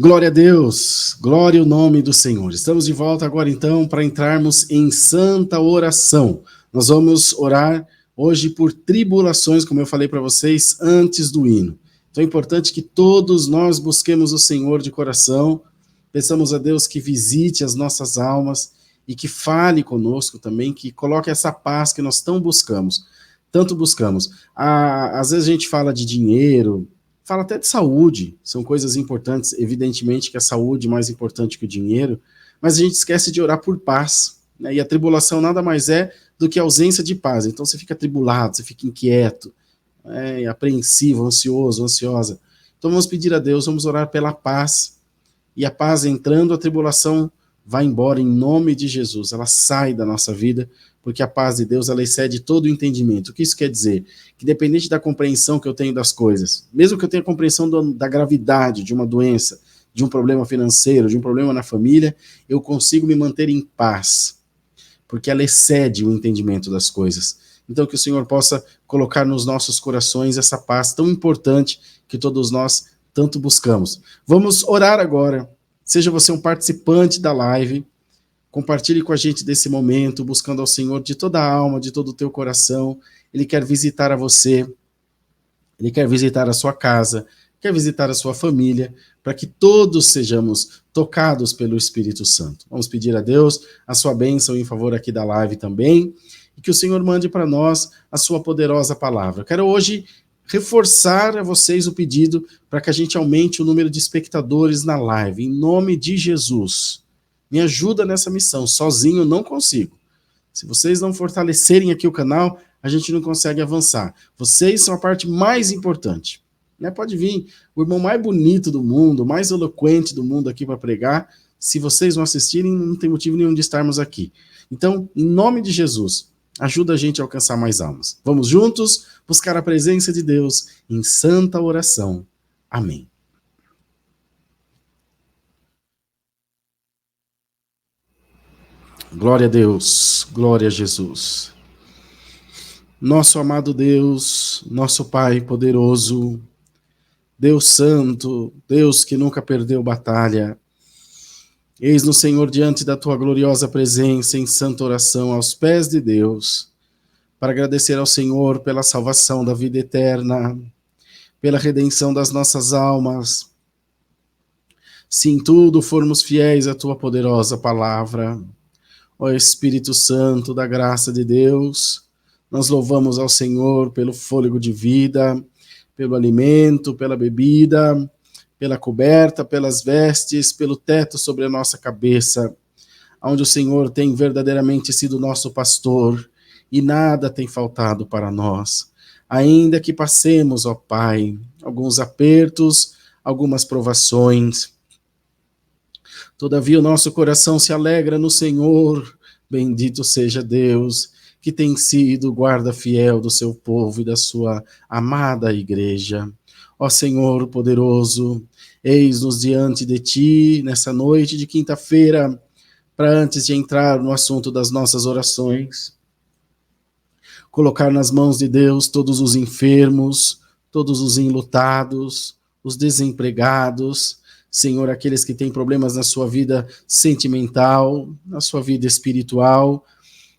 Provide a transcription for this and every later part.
Glória a Deus, glória ao nome do Senhor. Estamos de volta agora então para entrarmos em santa oração. Nós vamos orar hoje por tribulações, como eu falei para vocês antes do hino. Então é importante que todos nós busquemos o Senhor de coração, peçamos a Deus que visite as nossas almas e que fale conosco também, que coloque essa paz que nós tanto buscamos. Às vezes a gente fala de dinheiro, fala até de saúde, são coisas importantes, evidentemente que a saúde é mais importante que o dinheiro, mas a gente esquece de orar por paz, né? E a tribulação nada mais é do que a ausência de paz, então você fica atribulado, você fica inquieto, apreensivo, ansioso, ansiosa. Então vamos pedir a Deus, vamos orar pela paz, e a paz entrando, a tribulação vai embora em nome de Jesus, ela sai da nossa vida, porque a paz de Deus, ela excede todo o entendimento. O que isso quer dizer? Que independente da compreensão que eu tenho das coisas, mesmo que eu tenha compreensão da gravidade de uma doença, de um problema financeiro, de um problema na família, eu consigo me manter em paz, porque ela excede o entendimento das coisas. Então que o Senhor possa colocar nos nossos corações essa paz tão importante que todos nós tanto buscamos. Vamos orar agora. Seja você um participante da live, compartilhe com a gente desse momento, buscando ao Senhor de toda a alma, de todo o teu coração. Ele quer visitar a você, Ele quer visitar a sua casa, quer visitar a sua família, para que todos sejamos tocados pelo Espírito Santo. Vamos pedir a Deus a sua bênção em favor aqui da live também, e que o Senhor mande para nós a sua poderosa palavra. Quero hoje reforçar a vocês o pedido para que a gente aumente o número de espectadores na live, em nome de Jesus. Me ajuda nessa missão, sozinho não consigo. Se vocês não fortalecerem aqui o canal, a gente não consegue avançar. Vocês são a parte mais importante. Né? Pode vir o irmão mais bonito do mundo, mais eloquente do mundo aqui para pregar. Se vocês não assistirem, não tem motivo nenhum de estarmos aqui. Então, em nome de Jesus, ajuda a gente a alcançar mais almas. Vamos juntos buscar a presença de Deus em santa oração. Amém. Glória a Deus, glória a Jesus. Nosso amado Deus, nosso Pai poderoso, Deus santo, Deus que nunca perdeu batalha, eis-nos, Senhor, diante da Tua gloriosa presença em santa oração aos pés de Deus, para agradecer ao Senhor pela salvação da vida eterna, pela redenção das nossas almas. Se em tudo formos fiéis à Tua poderosa palavra, ó Espírito Santo da graça de Deus, nós louvamos ao Senhor pelo fôlego de vida, pelo alimento, pela bebida, pela coberta, pelas vestes, pelo teto sobre a nossa cabeça, onde o Senhor tem verdadeiramente sido nosso pastor e nada tem faltado para nós. Ainda que passemos, ó Pai, alguns apertos, algumas provações, todavia o nosso coração se alegra no Senhor, bendito seja Deus, que tem sido guarda fiel do seu povo e da sua amada igreja. Ó Senhor poderoso, eis-nos diante de Ti, nessa noite de quinta-feira, para antes de entrar no assunto das nossas orações, colocar nas mãos de Deus todos os enfermos, todos os enlutados, os desempregados, Senhor, aqueles que têm problemas na sua vida sentimental, na sua vida espiritual,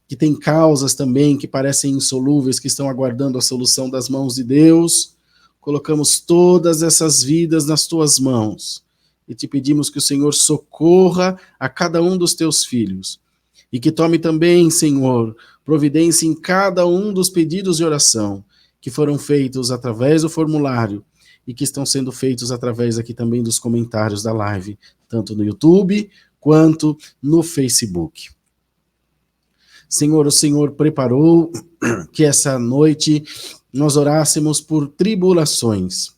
que têm causas também que parecem insolúveis, que estão aguardando a solução das mãos de Deus. Colocamos todas essas vidas nas Tuas mãos e te pedimos que o Senhor socorra a cada um dos Teus filhos e que tome também, Senhor, providência em cada um dos pedidos de oração que foram feitos através do formulário e que estão sendo feitos através aqui também dos comentários da live, tanto no YouTube quanto no Facebook. Senhor, o Senhor preparou que essa noite nós orássemos por tribulações.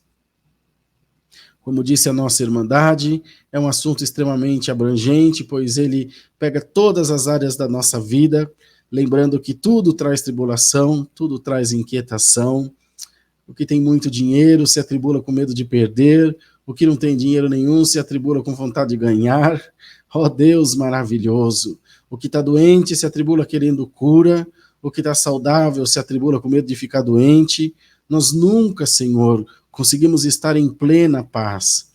Como disse a nossa Irmandade, é um assunto extremamente abrangente, pois ele pega todas as áreas da nossa vida, lembrando que tudo traz tribulação, tudo traz inquietação. O que tem muito dinheiro se atribula com medo de perder, o que não tem dinheiro nenhum se atribula com vontade de ganhar. Ó Deus maravilhoso! O que está doente se atribula querendo cura, o que está saudável se atribula com medo de ficar doente. Nós nunca, Senhor, conseguimos estar em plena paz.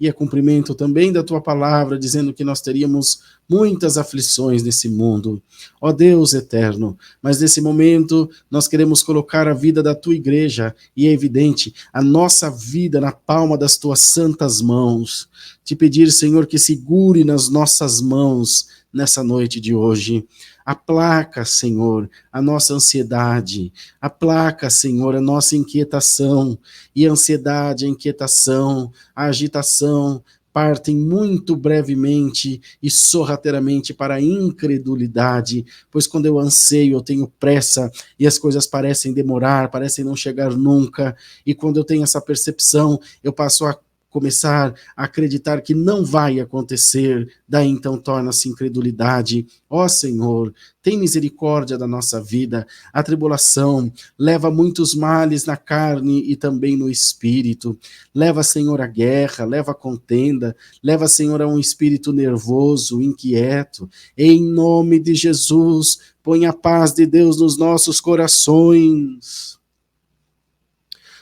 e é cumprimento também da tua palavra, dizendo que nós teríamos muitas aflições nesse mundo. Ó Deus eterno, mas nesse momento nós queremos colocar a vida da tua igreja, e é evidente, a nossa vida na palma das tuas santas mãos. Te pedir, Senhor, que segure nas nossas mãos nessa noite de hoje. Aplaca, Senhor, a nossa ansiedade. Aplaca, Senhor, a nossa inquietação. E a ansiedade, a inquietação, a agitação partem muito brevemente e sorrateiramente para a incredulidade, pois quando eu anseio, eu tenho pressa e as coisas parecem demorar, parecem não chegar nunca, e quando eu tenho essa percepção, eu passo a começar a acreditar que não vai acontecer, daí então torna-se incredulidade. Ó Senhor, tem misericórdia da nossa vida. A tribulação leva muitos males na carne e também no espírito. Leva, Senhor, a guerra, leva a contenda, leva, Senhor, a um espírito nervoso, inquieto. Em nome de Jesus, põe a paz de Deus nos nossos corações.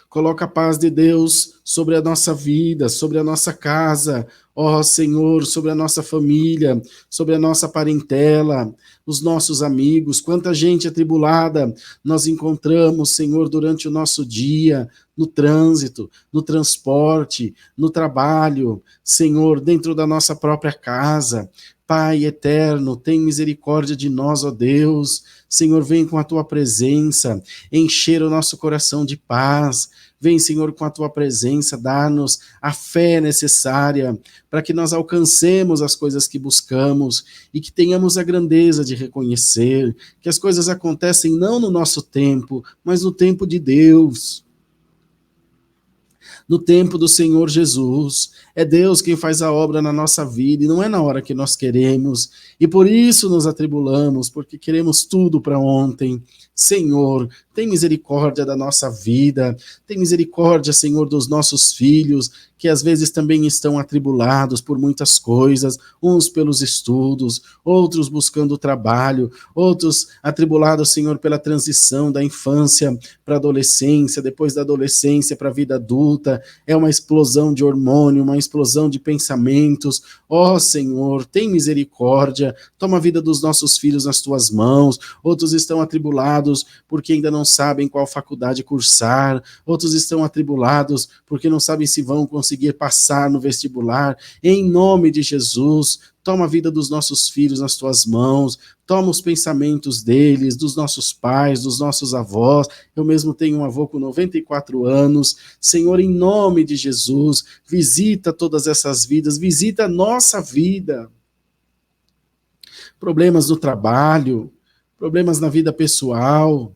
Coloca a paz de Deus sobre a nossa vida, sobre a nossa casa, ó Senhor, sobre a nossa família, sobre a nossa parentela, os nossos amigos. Quanta gente atribulada nós encontramos, Senhor, durante o nosso dia, no trânsito, no transporte, no trabalho, Senhor, dentro da nossa própria casa. Pai eterno, tem misericórdia de nós, ó Deus. Senhor, vem com a tua presença, encher o nosso coração de paz. Vem, Senhor, com a tua presença, dá-nos a fé necessária para que nós alcancemos as coisas que buscamos e que tenhamos a grandeza de reconhecer que as coisas acontecem não no nosso tempo, mas no tempo de Deus. No tempo do Senhor Jesus. É Deus quem faz a obra na nossa vida e não é na hora que nós queremos. E por isso nos atribulamos, porque queremos tudo para ontem. Senhor, tem misericórdia da nossa vida, tem misericórdia, Senhor, dos nossos filhos, que às vezes também estão atribulados por muitas coisas, uns pelos estudos, outros buscando trabalho, outros atribulados, Senhor, pela transição da infância para a adolescência, depois da adolescência para a vida adulta. É uma explosão de hormônio, uma explosão de pensamentos. Ó Senhor, tem misericórdia, toma a vida dos nossos filhos nas tuas mãos. Outros estão atribulados porque ainda não sabem qual faculdade cursar, outros estão atribulados porque não sabem se vão conseguir passar no vestibular. Em nome de Jesus, toma a vida dos nossos filhos nas tuas mãos, toma os pensamentos deles, dos nossos pais, dos nossos avós. Eu mesmo tenho um avô com 94 anos. Senhor, em nome de Jesus, visita todas essas vidas, visita a nossa vida. Problemas no trabalho, problemas na vida pessoal,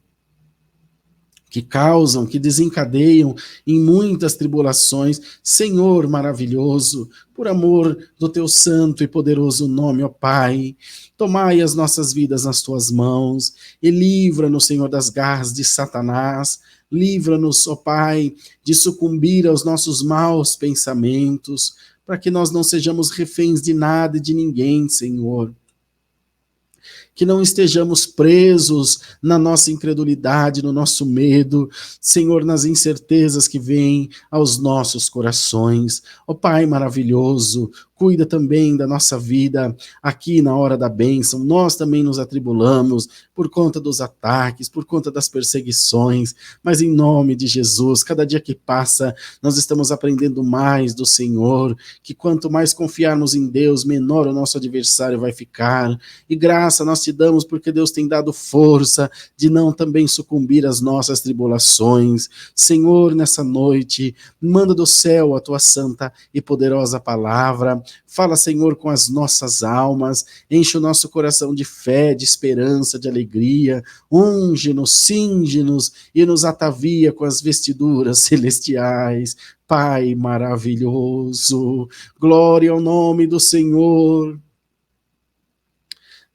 que causam, que desencadeiam em muitas tribulações. Senhor maravilhoso, por amor do teu santo e poderoso nome, ó Pai, tomai as nossas vidas nas tuas mãos e livra-nos, Senhor, das garras de Satanás. Livra-nos, ó Pai, de sucumbir aos nossos maus pensamentos, para que nós não sejamos reféns de nada e de ninguém, Senhor. Que não estejamos presos na nossa incredulidade, no nosso medo, Senhor, nas incertezas que vêm aos nossos corações. Ó Pai maravilhoso, cuida também da nossa vida aqui na hora da bênção. Nós também nos atribulamos por conta dos ataques, por conta das perseguições, mas em nome de Jesus, cada dia que passa, nós estamos aprendendo mais do Senhor, que quanto mais confiarmos em Deus, menor o nosso adversário vai ficar. E graça nós te damos porque Deus tem dado força de não também sucumbir às nossas tribulações. Senhor, nessa noite, manda do céu a tua santa e poderosa palavra. Fala, Senhor, com as nossas almas, enche o nosso coração de fé, de esperança, de alegria, unge-nos, cinge-nos e nos atavia com as vestiduras celestiais. Pai maravilhoso, glória ao nome do Senhor.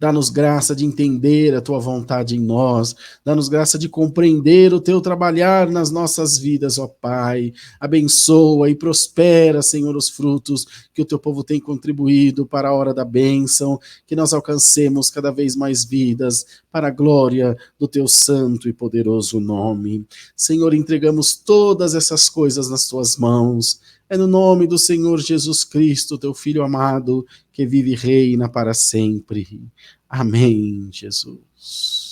Dá-nos graça de entender a tua vontade em nós. Dá-nos graça de compreender o teu trabalhar nas nossas vidas, ó Pai. Abençoa e prospera, Senhor, os frutos que o teu povo tem contribuído para a hora da bênção, que nós alcancemos cada vez mais vidas para a glória do teu santo e poderoso nome. Senhor, entregamos todas essas coisas nas tuas mãos. É no nome do Senhor Jesus Cristo, teu Filho amado, que vive e reina para sempre. Amém, Jesus.